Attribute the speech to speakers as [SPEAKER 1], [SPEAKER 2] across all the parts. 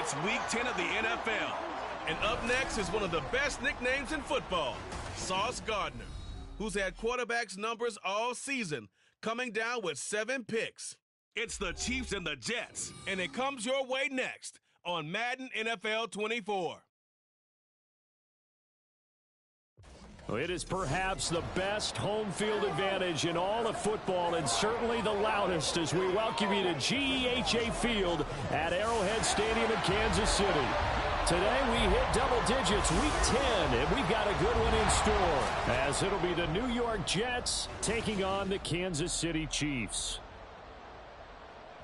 [SPEAKER 1] It's Week 10 of the NFL. And up next is one of the best nicknames in football, Sauce Gardner, who's had quarterbacks' numbers all season, coming down with 7 picks. It's the Chiefs and the Jets, and it comes your way next on Madden NFL 24.
[SPEAKER 2] It is perhaps the best home field advantage in all of football, and certainly the loudest, as we welcome you to GEHA Field at Arrowhead Stadium in Kansas City. Today we hit double digits, Week 10, and we've got a good one in store, as it'll be the New York Jets taking on the Kansas City Chiefs.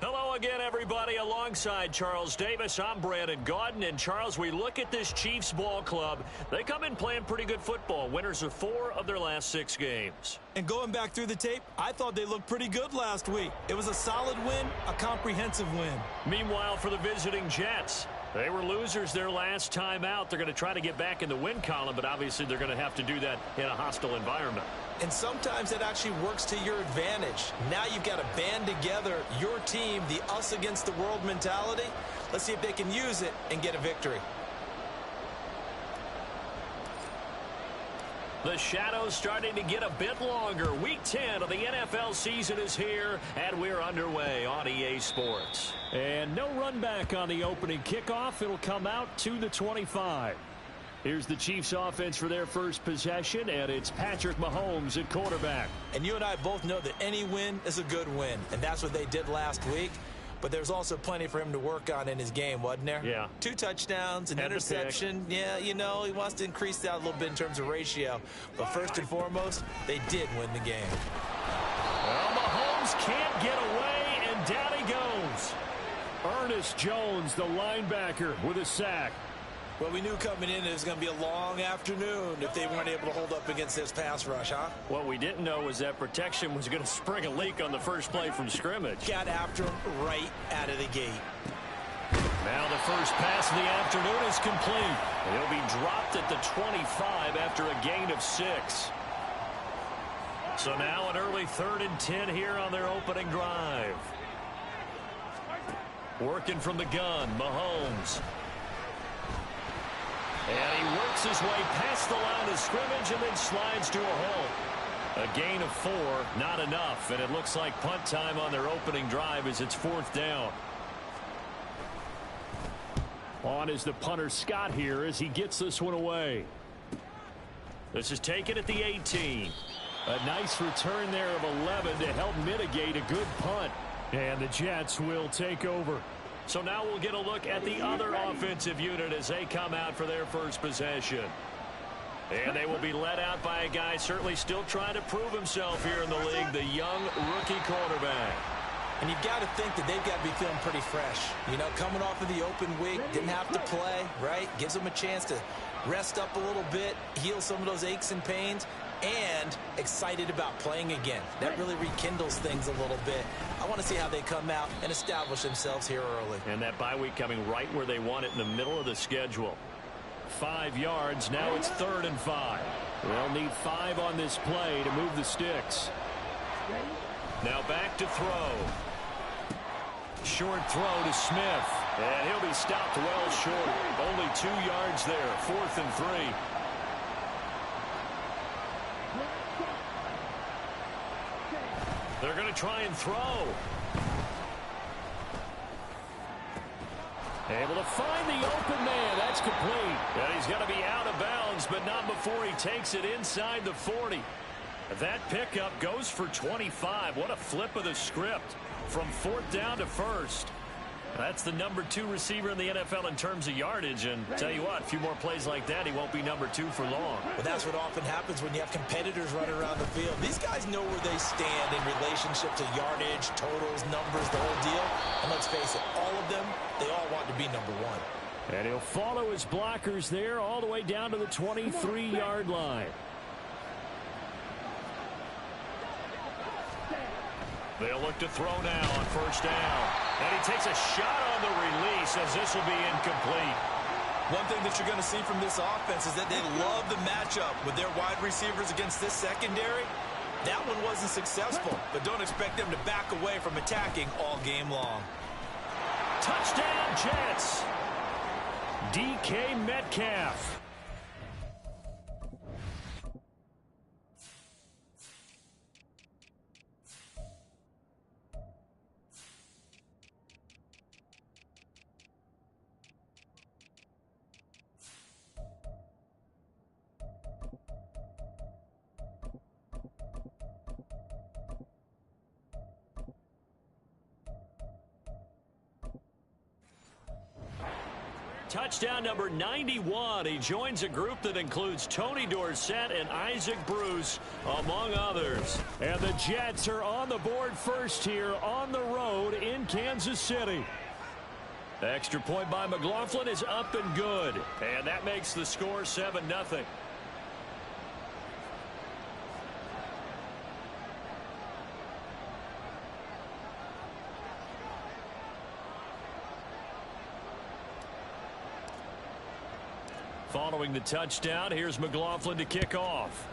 [SPEAKER 2] Hello again, everybody. Alongside Charles Davis, I'm Brandon Gaudin. And, Charles, we look at this Chiefs ball club. They come in playing pretty good football. Winners of 4 of their last 6 games.
[SPEAKER 3] And going back through the tape, I thought they looked pretty good last week. It was a solid win, a comprehensive win.
[SPEAKER 2] Meanwhile, for the visiting Jets, they were losers their last time out. They're going to try to get back in the win column, but obviously they're going to have to do that in a hostile environment.
[SPEAKER 3] And sometimes that actually works to your advantage. Now you've got to band together your team, the us against the world mentality. Let's see if they can use it and get a victory.
[SPEAKER 2] The shadow's starting to get a bit longer. Week 10 of the NFL season is here, and we're underway on EA Sports. And no run back on the opening kickoff. It'll come out to the 25. Here's the Chiefs offense for their first possession, and it's Patrick Mahomes at quarterback.
[SPEAKER 3] And you and I both know that any win is a good win, and that's what they did last week. But there's also plenty for him to work on in his game, wasn't there?
[SPEAKER 2] Yeah.
[SPEAKER 3] 2 touchdowns, an interception. Yeah, you know, he wants to increase that a little bit in terms of ratio. But first and foremost, they did win the game.
[SPEAKER 2] Well, Mahomes can't get away, and down he goes. Ernest Jones, the linebacker, with a sack.
[SPEAKER 3] Well, we knew coming in it was going to be a long afternoon if they weren't able to hold up against this pass rush, huh?
[SPEAKER 2] What we didn't know was that protection was going to spring a leak on the first play from scrimmage.
[SPEAKER 3] Got after him right out of the gate.
[SPEAKER 2] Now the first pass of the afternoon is complete. He'll be dropped at the 25 after a gain of 6. So now an early 3rd and 10 here on their opening drive. Working from the gun, Mahomes. And he works his way past the line of scrimmage and then slides to a hole. A gain of 4, not enough. And it looks like punt time on their opening drive as it's 4th down. On is the punter Scott here as he gets this one away. This is taken at the 18. A nice return there of 11 to help mitigate a good punt. And the Jets will take over. So now we'll get a look at the other offensive unit as they come out for their first possession. And they will be led out by a guy certainly still trying to prove himself here in the league, the young rookie quarterback.
[SPEAKER 3] And you've got to think that they've got to be feeling pretty fresh. You know, coming off of the open week, didn't have to play, right? Gives them a chance to rest up a little bit, heal some of those aches and pains, and excited about playing again. That really rekindles things a little bit. I want to see how they come out and establish themselves here early.
[SPEAKER 2] And that bye week coming right where they want it in the middle of the schedule. 5 yards. Now it's 3rd and 5. They'll need 5 on this play to move the sticks. Now back to throw. Short throw to Smith. And he'll be stopped well short. Only 2 yards there. 4th and 3. They're going to try and throw. Able to find the open man. That's complete. And he's going to be out of bounds, but not before he takes it inside the 40. That pickup goes for 25. What a flip of the script from 4th down to 1st. That's the number 2 receiver in the NFL in terms of yardage. And tell you what, a few more plays like that, he won't be number 2 for long.
[SPEAKER 3] Well, that's what often happens when you have competitors running around the field. These guys know where they stand in relationship to yardage, totals, numbers, the whole deal. And let's face it, all of them, they all want to be number 1.
[SPEAKER 2] And he'll follow his blockers there all the way down to the 23-yard line. They'll look to throw now on 1st down. And he takes a shot on the release as this will be incomplete.
[SPEAKER 3] One thing that you're going to see from this offense is that they love the matchup with their wide receivers against this secondary. That one wasn't successful, but don't expect them to back away from attacking all game long.
[SPEAKER 2] Touchdown, Jets. DK Metcalf. Touchdown number 91. He joins a group that includes Tony Dorsett and Isaac Bruce, among others. And the Jets are on the board first here on the road in Kansas City. The extra point by McLaughlin is up and good. And that makes the score 7-0. Following the touchdown, here's McLaughlin to kick off.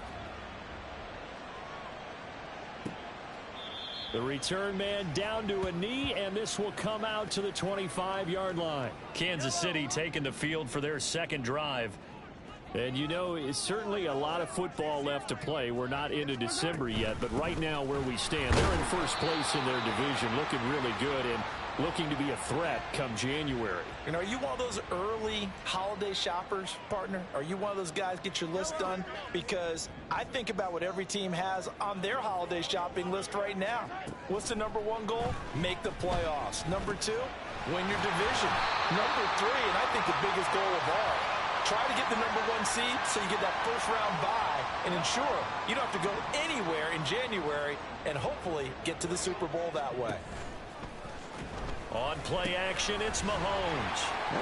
[SPEAKER 2] The return man down to a knee, and this will come out to the 25-yard line. Kansas City taking the field for their second drive. And you know, it's certainly a lot of football left to play. We're not into December yet, but right now where we stand, they're in first place in their division, looking really good and looking to be a threat come January.
[SPEAKER 3] And are you one of those early holiday shoppers, partner? Are you one of those guys get your list done? Because I think about what every team has on their holiday shopping list right now. What's the number one goal? Make the playoffs. Number two, win your division. Number three, and I think the biggest goal of all, try to get the number one seed so you get that first round bye and ensure you don't have to go anywhere in January and hopefully get to the Super Bowl that way.
[SPEAKER 2] On play action, it's Mahomes.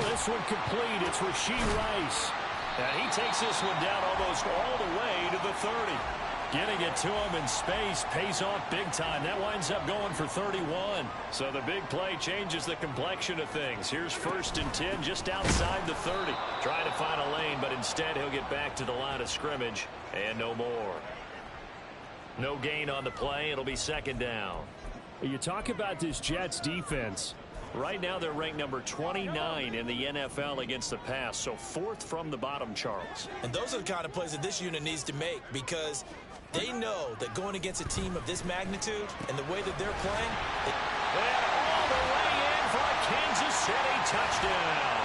[SPEAKER 2] This one complete. It's Rashee Rice. And he takes this one down almost all the way to the 30. Getting it to him in space pays off big time. That winds up going for 31. So the big play changes the complexion of things. Here's 1st and 10 just outside the 30. Trying to find a lane, but instead he'll get back to the line of scrimmage and no more. No gain on the play. It'll be second down.
[SPEAKER 4] You talk about this Jets defense.
[SPEAKER 2] Right now they're ranked number 29 in the NFL against the pass, so 4th from the bottom, Charles.
[SPEAKER 3] And those are the kind of plays that this unit needs to make because they know that going against a team of this magnitude and the way that they're playing.
[SPEAKER 2] And all the way in for a Kansas City touchdown.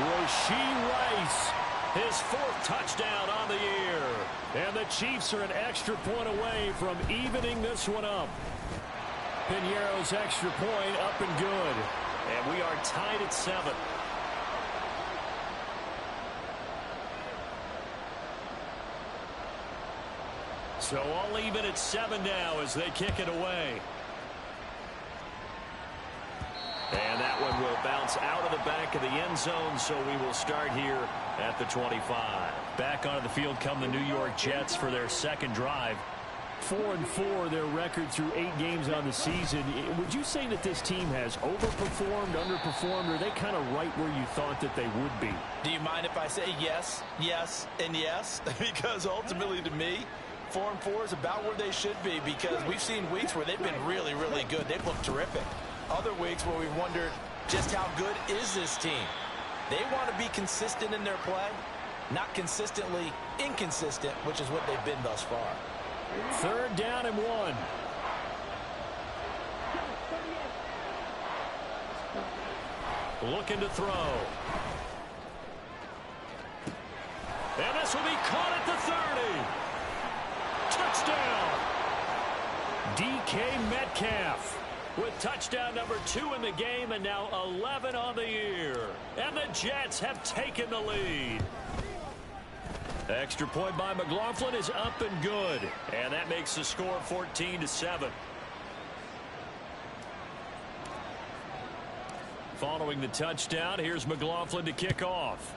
[SPEAKER 4] Rashee Rice,
[SPEAKER 2] his 4th touchdown on the year.
[SPEAKER 4] And the Chiefs are an extra point away from evening this one up. Piñeiro's extra point up and good.
[SPEAKER 2] And we are tied at 7. So all even at 7 now as they kick it away. And that one will bounce out of the back of the end zone, so we will start here at the 25. Back onto the field come the New York Jets for their second drive.
[SPEAKER 4] 4-4 their record through 8 games on the season. Would you say that this team has overperformed, underperformed, or are they kind of right where you thought that they would be?
[SPEAKER 3] Do you mind if I say yes, yes, and yes? Because ultimately to me, 4-4 is about where they should be because we've seen weeks where they've been really, really good. They've looked terrific. Other weeks where we've wondered just how good is this team. They want to be consistent in their play, not consistently inconsistent, which is what they've been thus far.
[SPEAKER 4] 3rd down and 1.
[SPEAKER 2] Looking to throw. And this will be caught at the 30. Touchdown. DK Metcalf with touchdown number 2 in the game and now 11 on the year. And the Jets have taken the lead. Extra point by McLaughlin is up and good. And that makes the score 14-7. Following the touchdown, here's McLaughlin to kick off.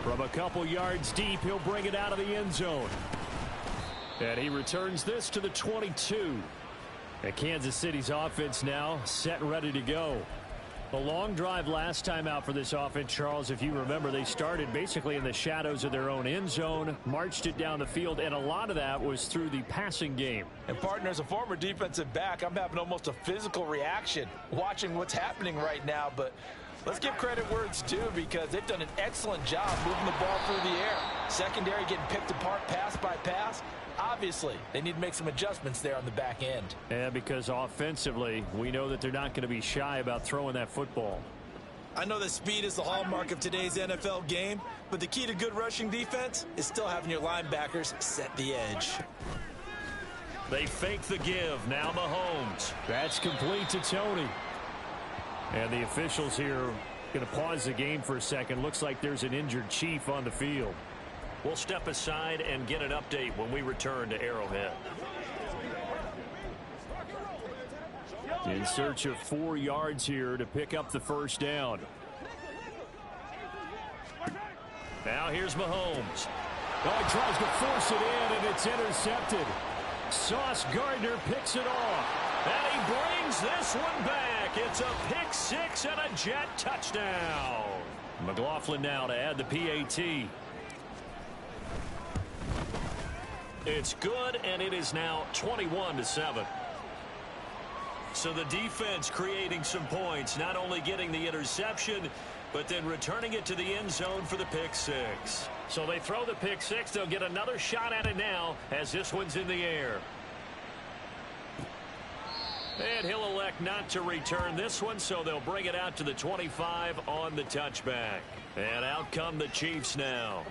[SPEAKER 4] From a couple yards deep, he'll bring it out of the end zone. And he returns this to the 22. And Kansas City's offense now set and ready to go.
[SPEAKER 2] A long drive last time out for this offense, Charles. If you remember, they started basically in the shadows of their own end zone, marched it down the field, and a lot of that was through the passing game.
[SPEAKER 3] And partner, as a former defensive back, I'm having almost a physical reaction watching what's happening right now. But let's give credit where it's due, because they've done an excellent job moving the ball through the air. Secondary getting picked apart pass by pass. Obviously, they need to make some adjustments there on the back end.
[SPEAKER 2] Yeah, because offensively, we know that they're not going to be shy about throwing that football.
[SPEAKER 3] I know that speed is the hallmark of today's NFL game, but the key to good rushing defense is still having your linebackers set the edge.
[SPEAKER 2] They fake the give. Now Mahomes. That's complete to Tony. And the officials here going to pause the game for a second. Looks like there's an injured Chief on the field. We'll step aside and get an update when we return to Arrowhead. In search of 4 yards here to pick up the first down. Now here's Mahomes. Oh, he tries to force it in, and it's intercepted. Sauce Gardner picks it off. And he brings this one back. It's a pick six and a Jet touchdown. McLaughlin now to add the PAT. It's good, and it is now 21-7. So the defense creating some points, not only getting the interception, but then returning it to the end zone for the pick six. So they throw the pick six. They'll get another shot at it now as this one's in the air. And he'll elect not to return this one, so they'll bring it out to the 25 on the touchback. And out come the Chiefs now.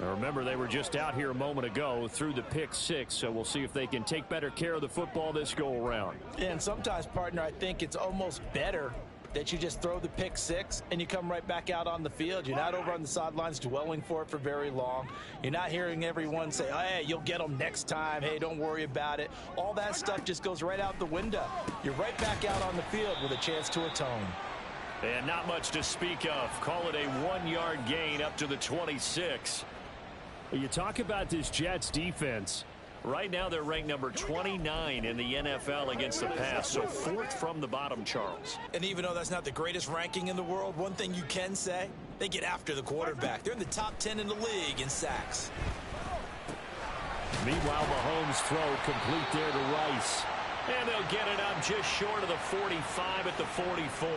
[SPEAKER 2] Now remember, they were just out here a moment ago through the pick six, so we'll see if they can take better care of the football this go-around.
[SPEAKER 3] And sometimes, partner, I think it's almost better that you just throw the pick six and you come right back out on the field. You're not over on the sidelines dwelling for it for very long. You're not hearing everyone say, hey, you'll get them next time. Hey, don't worry about it. All that stuff just goes right out the window. You're right back out on the field with a chance to atone.
[SPEAKER 2] And not much to speak of. Call it a 1-yard gain up to the 26. You talk about this Jets defense. Right now they're ranked number 29 in the NFL against the pass, so 4th from the bottom, Charles.
[SPEAKER 3] And even though that's not the greatest ranking in the world, one thing you can say, they get after the quarterback. They're in the top 10 in the league in sacks.
[SPEAKER 2] Meanwhile, Mahomes' throw complete there to Rice. And they'll get it up just short of the 45 at the 44.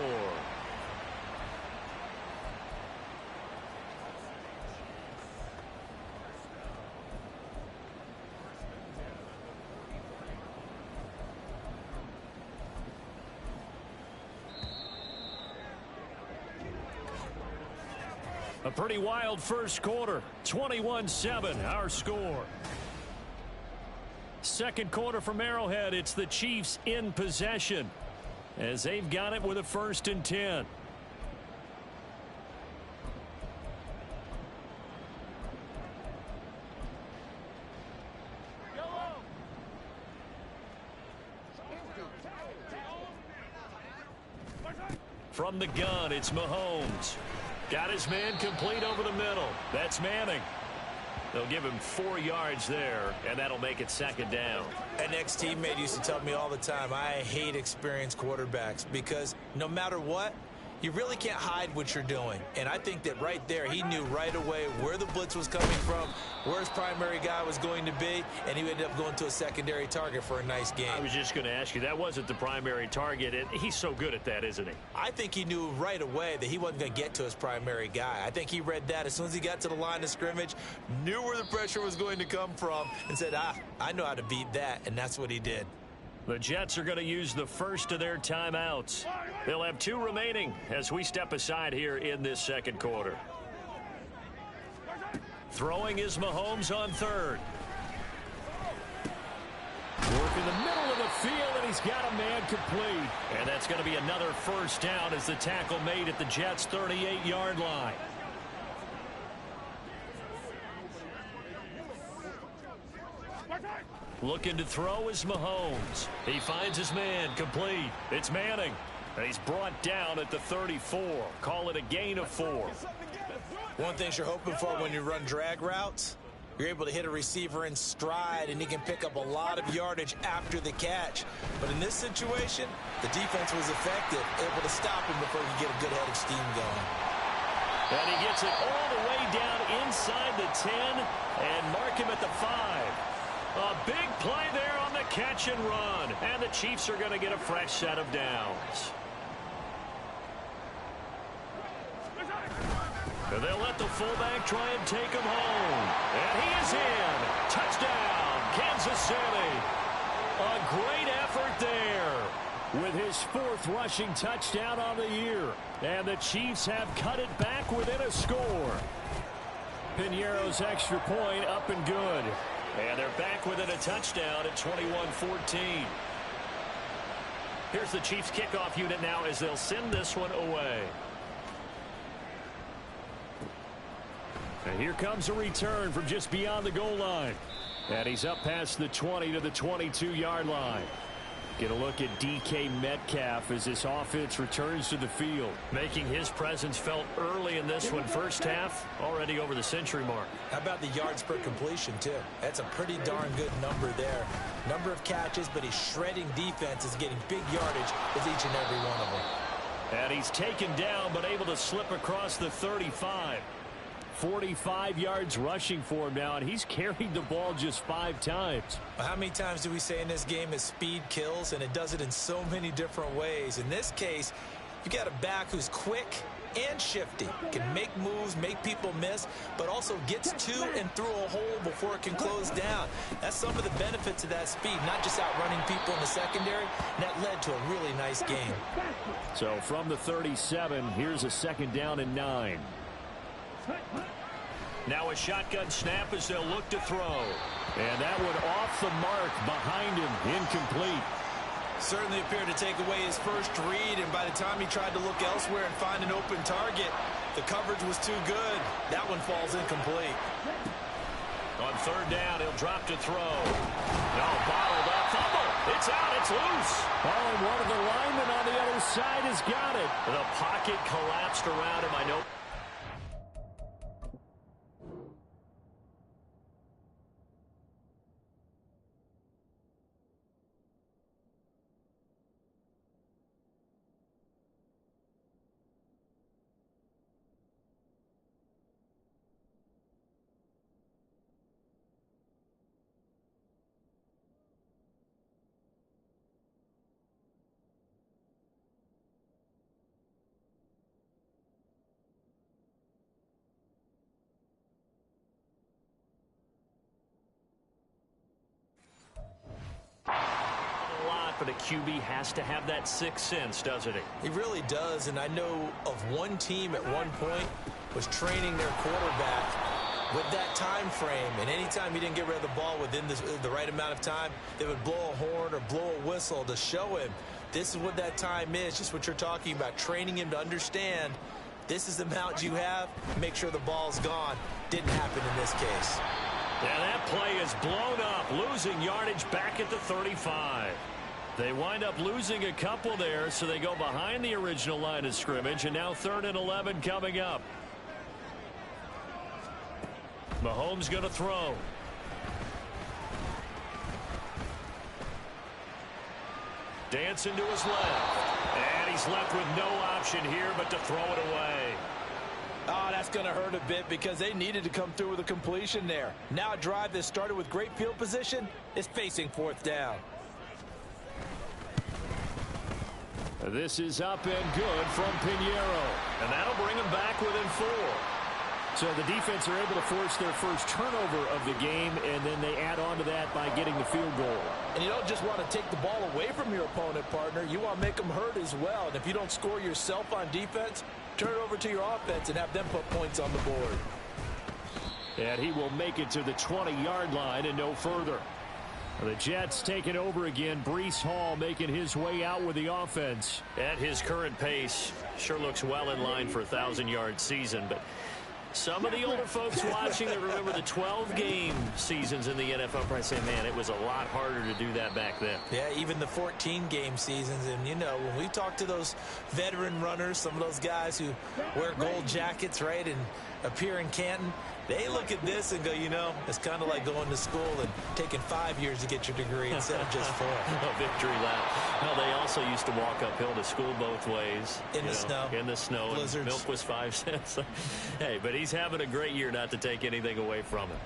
[SPEAKER 2] A pretty wild first quarter. 21-7, our score. Second quarter from Arrowhead. It's the Chiefs in possession as they've got it with a 1st and 10. From the gun, it's Mahomes. Got his man complete over the middle. That's Manning. They'll give him 4 yards there, and that'll make it 2nd down.
[SPEAKER 3] An ex-teammate used to tell me all the time, I hate experienced quarterbacks because no matter what, you really can't hide what you're doing. And I think that right there, he knew right away where the blitz was coming from, where his primary guy was going to be, and he ended up going to a secondary target for a nice game.
[SPEAKER 2] I was just going to ask you, that wasn't the primary target, and he's so good at that, isn't he?
[SPEAKER 3] I think he knew right away that he wasn't going to get to his primary guy. I think he read that as soon as he got to the line of scrimmage, knew where the pressure was going to come from, and said, I know how to beat that, and that's what he did.
[SPEAKER 2] The Jets are going to use the first of their timeouts. They'll have 2 remaining as we step aside here in this second quarter. Throwing is Mahomes on 3rd. Work in the middle of the field, and he's got a man complete. And that's going to be another 1st down as the tackle made at the Jets' 38-yard line. Looking to throw is Mahomes. He finds his man complete. It's Manning. And he's brought down at the 34. Call it a gain of 4.
[SPEAKER 3] One thing you're hoping for when you run drag routes, You're able to hit a receiver in stride, and he can pick up a lot of yardage after the catch. But in this situation, the defense was effective, able to stop him before he could get a good head of steam going.
[SPEAKER 2] And he gets it all the way down inside the 10 and mark him at the 5. A big play there on the catch and run. And the Chiefs are going to get a fresh set of downs. And they'll let the fullback try and take him home. And he is in. Touchdown, Kansas City. A great effort there with his 4th rushing touchdown on the year. And the Chiefs have cut it back within a score. Piñeiro's extra point up and good. And they're back within a touchdown at 21-14. Here's the Chiefs kickoff unit now as they'll send this one away. And here comes a return from just beyond the goal line. And he's up past the 20 to the 22-yard line. Get a look at DK Metcalf as this offense returns to the field. Making his presence felt early in this one. First half, already over the century mark.
[SPEAKER 3] How about the yards per completion, too? That's a pretty darn good number there. Number of catches, but he's shredding defenses, getting big yardage with each and every one of them.
[SPEAKER 2] And he's taken down, but able to slip across the 35. 45 yards rushing for him now, and he's carried the ball just 5 times.
[SPEAKER 3] How many times do we say in this game is speed kills, and it does it in so many different ways. In this case, you got a back who's quick and shifty, can make moves, make people miss, but also gets to and through a hole before it can close down. That's some of the benefits of that speed, not just outrunning people in the secondary, and that led to a really nice game.
[SPEAKER 2] So from the 37, here's a 2nd down and 9. Now a shotgun snap as they'll look to throw. And that one off the mark behind him, incomplete.
[SPEAKER 3] Certainly appeared to take away his first read, and by the time he tried to look elsewhere and find an open target, the coverage was too good. That one falls incomplete.
[SPEAKER 2] On 3rd down, he'll drop to throw. No, bottled up. Fumble. It's out. It's loose. Oh, and one of the linemen on the other side has got it. The pocket collapsed around him. I know. But a QB has to have that 6th sense, doesn't he?
[SPEAKER 3] He really does, and I know of one team at one point was training their quarterback with that time frame, and anytime he didn't get rid of the ball within the right amount of time, they would blow a horn or blow a whistle to show him this is what that time is, just what you're talking about, training him to understand this is the amount you have, make sure the ball's gone. Didn't happen in this case.
[SPEAKER 2] Yeah, that play is blown up, losing yardage back at the 35. They wind up losing a couple there, so they go behind the original line of scrimmage, and now 3rd and 11 coming up. Mahomes going to throw. Dancing to his left. And he's left with no option here but to throw it away.
[SPEAKER 3] Oh, that's going to hurt a bit because they needed to come through with a completion there. Now a drive that started with great field position is facing 4th down.
[SPEAKER 2] This is up and good from Piñeiro. And that'll bring him back within 4. So the defense are able to force their first turnover of the game, and then they add on to that by getting the field goal.
[SPEAKER 3] And you don't just want to take the ball away from your opponent, partner. You want to make them hurt as well. And if you don't score yourself on defense, turn it over to your offense and have them put points on the board.
[SPEAKER 2] And he will make it to the 20-yard line and no further. The Jets taking over again. Breece Hall making his way out with the offense. At his current pace, sure looks well in line for a 1,000-yard season. But some of the older folks watching that remember the 12-game seasons in the NFL probably say, man, it was a lot harder to do that back then.
[SPEAKER 3] Yeah, even the 14-game seasons. And, you know, when we talk to those veteran runners, some of those guys who wear gold jackets, right, and appear in Canton, They look at this and go, you know, it's kind of like going to school and taking 5 years to get your degree instead of just 4.
[SPEAKER 4] A victory lap. Well, they also used to walk uphill to school both ways.
[SPEAKER 3] In the snow.
[SPEAKER 4] In the snow.
[SPEAKER 3] Blizzards.
[SPEAKER 4] Milk was 5 cents. Hey, but he's having a great year, not to take anything away from him.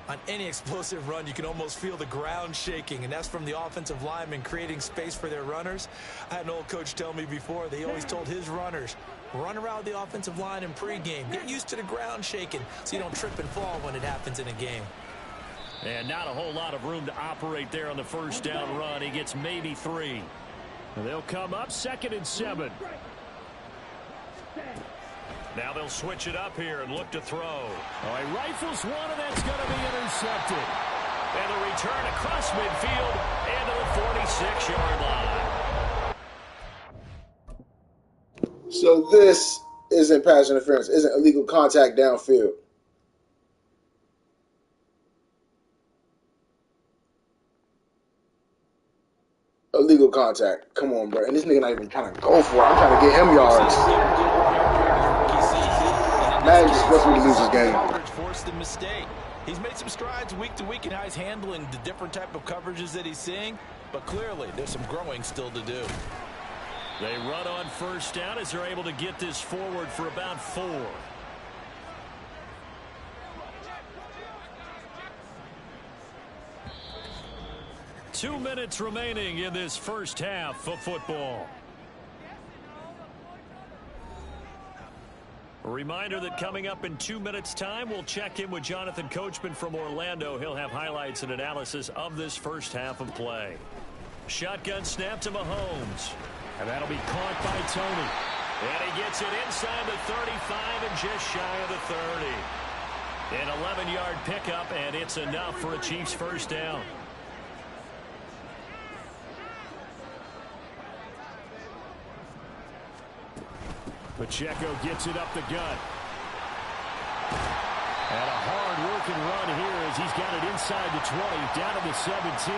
[SPEAKER 3] On any explosive run, you can almost feel the ground shaking, and that's from the offensive linemen creating space for their runners. I had an old coach tell me before, they always told his runners, run around the offensive line in pregame. Get used to the ground shaking so you don't trip and fall when it happens in a game.
[SPEAKER 4] And not a whole lot of room to operate there on the first down run. He gets maybe 3. And they'll come up 2nd and 7. Now they'll switch it up here and look to throw. Oh, he rifles one, and that's going to be intercepted. And the return across midfield into the 46-yard line.
[SPEAKER 5] So this isn't pass interference, isn't illegal contact downfield. Illegal contact. Come on, bro. And this nigga not even trying to go for it. I'm trying to get him yards. Man, just supposed to lose this game.
[SPEAKER 3] Forced a mistake. He's made some strides week to week in how he's handling the different type of coverages that he's seeing, but clearly there's some growing still to do.
[SPEAKER 4] They run on first down as they're able to get this forward for about 4. Two minutes remaining in this first half of football. A reminder that coming up in 2 minutes' time, we'll check in with Jonathan Coachman from Orlando. He'll have highlights and analysis of this first half of play. Shotgun snap to Mahomes. And that'll be caught by Tony. And he gets it inside the 35 and just shy of the 30. An 11-yard pickup, and it's enough for a Chiefs first down. Pacheco gets it up the gut. And a hard-working run here as he's got it inside the 20, down to the 17.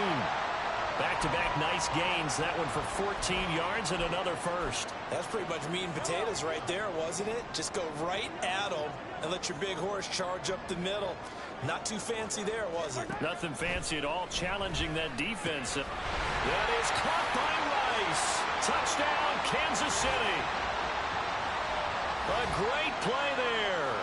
[SPEAKER 4] Back-to-back nice gains. That one for 14 yards and another first.
[SPEAKER 3] That's pretty much meat and potatoes right there, wasn't it? Just go right at them and let your big horse charge up the middle. Not too fancy there, was it?
[SPEAKER 4] Nothing fancy at all, challenging that defense. That is caught by Rice. Touchdown, Kansas City. A great play there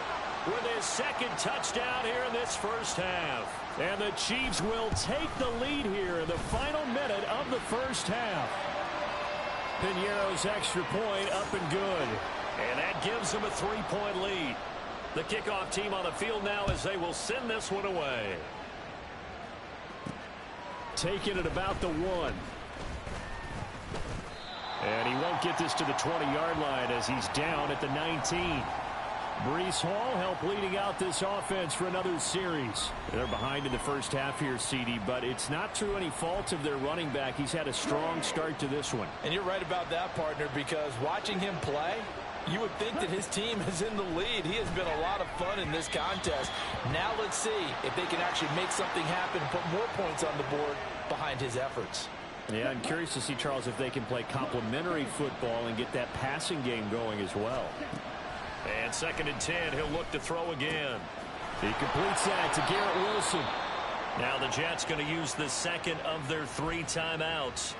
[SPEAKER 4] with his second touchdown here in this first half. And the Chiefs will take the lead here in the final minute of the first half. Piñeiro's extra point up and good. And that gives them a 3-point lead. The kickoff team on the field now as they will send this one away. Taking it about the 1. And he won't get this to the 20-yard line as he's down at the 19. Breece Hall helped leading out this offense for another series. They're behind in the first half here, CD, but it's not through any fault of their running back. He's had a strong start to this one.
[SPEAKER 3] And you're right about that, partner, because watching him play, you would think that his team is in the lead. He has been a lot of fun in this contest. Now let's see if they can actually make something happen, put more points on the board behind his efforts.
[SPEAKER 4] Yeah, I'm curious to see, Charles, if they can play complementary football and get that passing game going as well. And 2nd and 10, he'll look to throw again. He completes that to Garrett Wilson. Now the Jets going to use the second of their 3 timeouts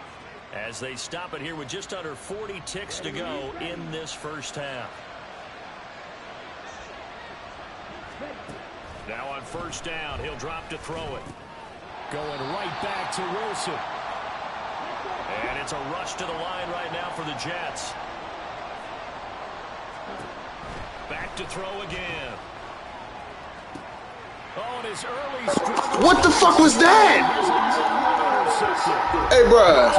[SPEAKER 4] as they stop it here with just under 40 ticks to go in this first half. Now on first down, he'll drop to throw it. Going right back to Wilson. And it's a rush to the line right now for the Jets. Back to throw again. Oh, and his early struggle.
[SPEAKER 5] What the fuck was that? Hey, bruh.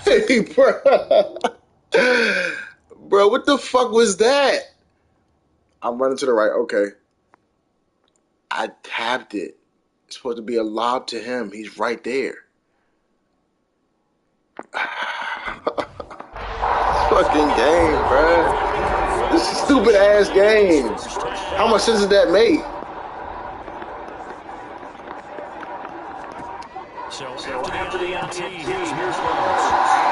[SPEAKER 5] Hey, bruh. Bro, what the fuck was that? I'm running to the right. Okay. I tapped it. It's supposed to be a lob to him. He's right there. Fucking game, bro. This is a stupid ass game. How much sense did that make?
[SPEAKER 4] So after the INT, here's Mahomes.